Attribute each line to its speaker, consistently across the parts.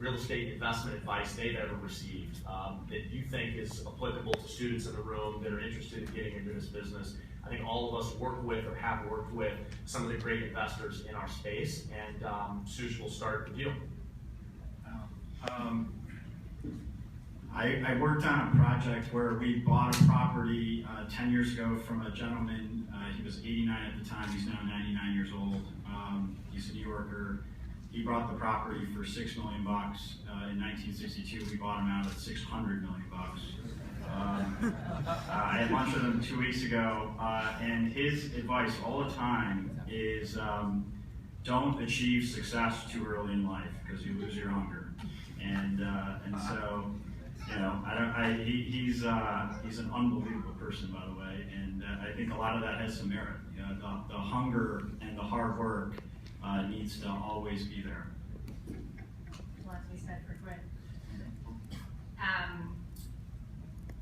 Speaker 1: real estate investment advice they've ever received that you think is applicable to students in the room that are interested in getting into this business. I think all of us work with or have worked with some of the great investors in our space, and Sush will start with you.
Speaker 2: I worked on a project where we bought a property 10 years ago from a gentleman. He was 89 at the time. He's now 99 years old. He's a New Yorker. He bought the property for $6 million. In 1962, we bought him out at $600 million. I had lunch with him 2 weeks ago, and his advice all the time is don't achieve success too early in life because you lose your hunger. And so, you know, he's an unbelievable person, by the way, and I think a lot of that has some merit. You know, the hunger and the hard work needs to always be there.
Speaker 3: Well, as we said, for grit.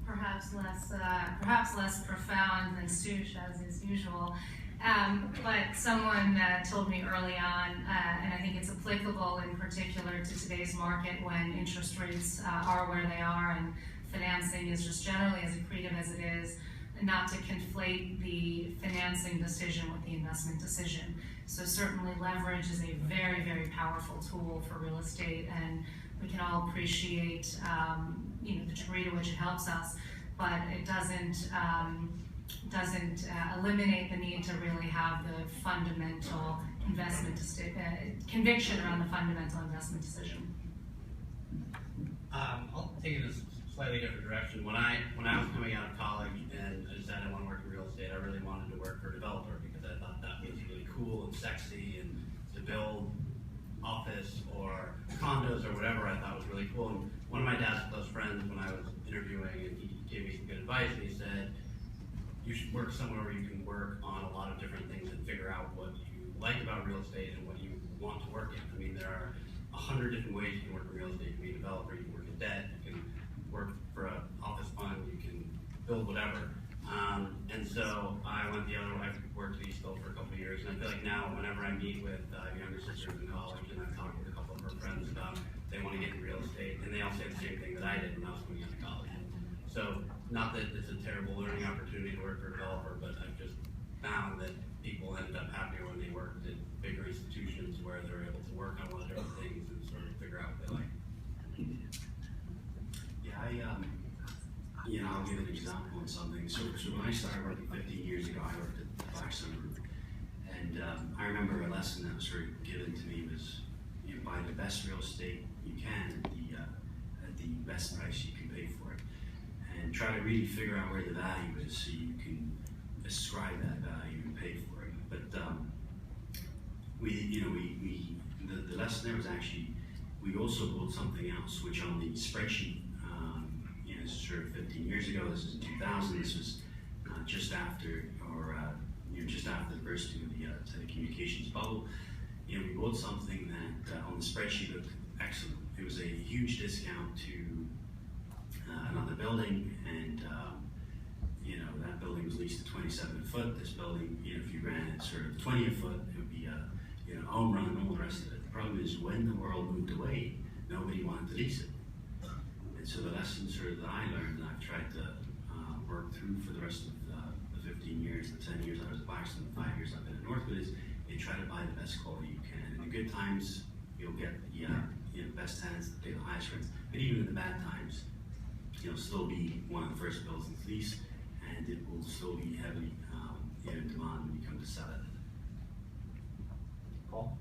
Speaker 3: Perhaps less profound than Sush, as is usual. But someone told me early on, and I think it's applicable in particular to today's market when interest rates are where they are and financing is just generally as accretive as it is, not to conflate the financing decision with the investment decision. So certainly leverage is a very, very powerful tool for real estate, and we can all appreciate the degree to which it helps us, but it doesn't eliminate the need to really have the fundamental investment conviction around the fundamental investment decision.
Speaker 4: I'll take it in a slightly different direction. When I was coming out of college and I decided I want to work in real estate, I really wanted to work for a developer because I thought that was really cool and sexy, and to build office or condos or whatever I thought was really cool. And one of my dad's close friends, when I was interviewing, and he gave me some good advice, and he said, you should work somewhere where you can work on a lot of different things and figure out what you like about real estate and what you want to work in. I mean, there are 100 different ways you can work in real estate. You can be a developer, you can work in debt, you can work for an office fund, you can build whatever. And so I went the other way. I worked at Eastville for a couple of years, and I feel like now whenever I meet with younger sisters in college, and I've talked with a couple of her friends about they want to get in real estate, and they all say the same thing that I did when I was coming out of college. So not that it's a terrible learning opportunity to work for a developer, but I've just found that people ended up happier when they worked at bigger institutions where they're able to work on a lot of different things and sort of figure out what they like.
Speaker 5: Yeah, I'll give an example on something. So when I started working 15 years ago, I worked at the Blackstone Group, and I remember a lesson that was sort of given to me was, you know, buy the best real estate you can at the best price you can pay for it, and try to really figure out where the value is so you can ascribe that value and pay for it. But the lesson there was actually, we also built something else, which on the spreadsheet, this is sort of 15 years ago, this is in 2000, this was just after the bursting of the telecommunications bubble. You know, we bought something that on the spreadsheet looked excellent. It was a huge discount to another building, and that building was leased at 27 a foot. This building, if you ran it sort of 20 a foot, it would be a home run and all the rest of it. The problem is when the world moved away, nobody wanted to lease it. And so the lessons sort of that I learned, and I've tried to work through for the rest of the 15 years, the 10 years I was at Blackstone, the 5 years I've been at Northwood, is you try to buy the best quality you can. In the good times, you'll get the best tenants that pay the highest rents, but even in the bad times, you'll still be one of the first buildings leased, and it will still be heavily in demand when you come to sell it.
Speaker 1: Paul?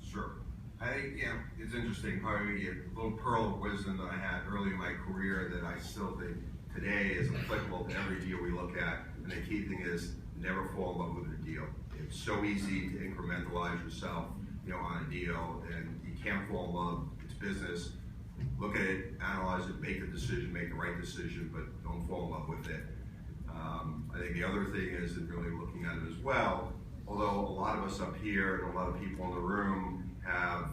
Speaker 6: Sure. I think, it's interesting, probably a little pearl of wisdom that I had early in my career that I still think today is applicable to every deal we look at, and the key thing is never fall in love with a deal. It's so easy to incrementalize yourself, on a deal, and you can't fall in love. It's business. Look at it, analyze it, make a decision, make the right decision, but don't fall in love with it. I think the other thing is in really looking at it as well, although a lot of us up here and a lot of people in the room have,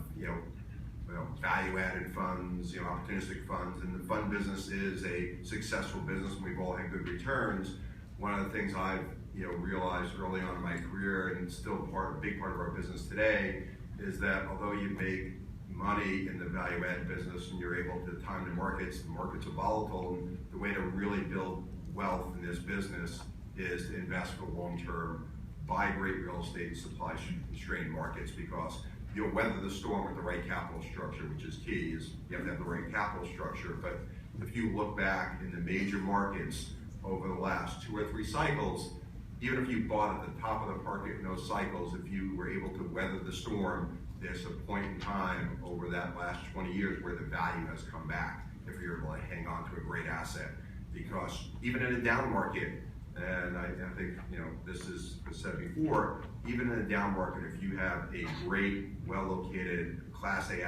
Speaker 6: value-added funds, opportunistic funds, and the fund business is a successful business, and we've all had good returns. One of the things I've, realized early on in my career, and still a big part of our business today, is that although you make money in the value add business and you're able to time the markets are volatile, and the way to really build wealth in this business is to invest for long term, buy great real estate in supply constrained markets, because you'll weather the storm with the right capital structure, which is key, is you have to have the right capital structure. But if you look back in the major markets over the last 2 or 3 cycles, even if you bought at the top of the market in those cycles, if you were able to weather the storm, there's a point in time over that last 20 years where the value has come back if you're able to hang on to a great asset. Because even in a down market, and I think, you know, this is said before, even in a down market, if you have a great, well-located Class A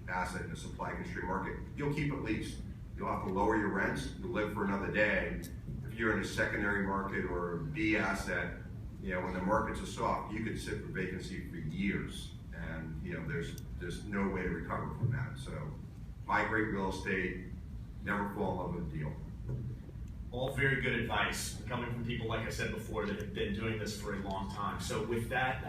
Speaker 6: asset in a supply-constrained market, you'll keep it leased. You'll have to lower your rents, you'll live for another day. If you're in a secondary market or a B asset, you know, when the markets are soft, you could sit for vacancy for years, and you know, there's no way to recover from that. So, buy great real estate, never fall in love with a deal.
Speaker 1: All very good advice, coming from people, like I said before, that have been doing this for a long time. So with that,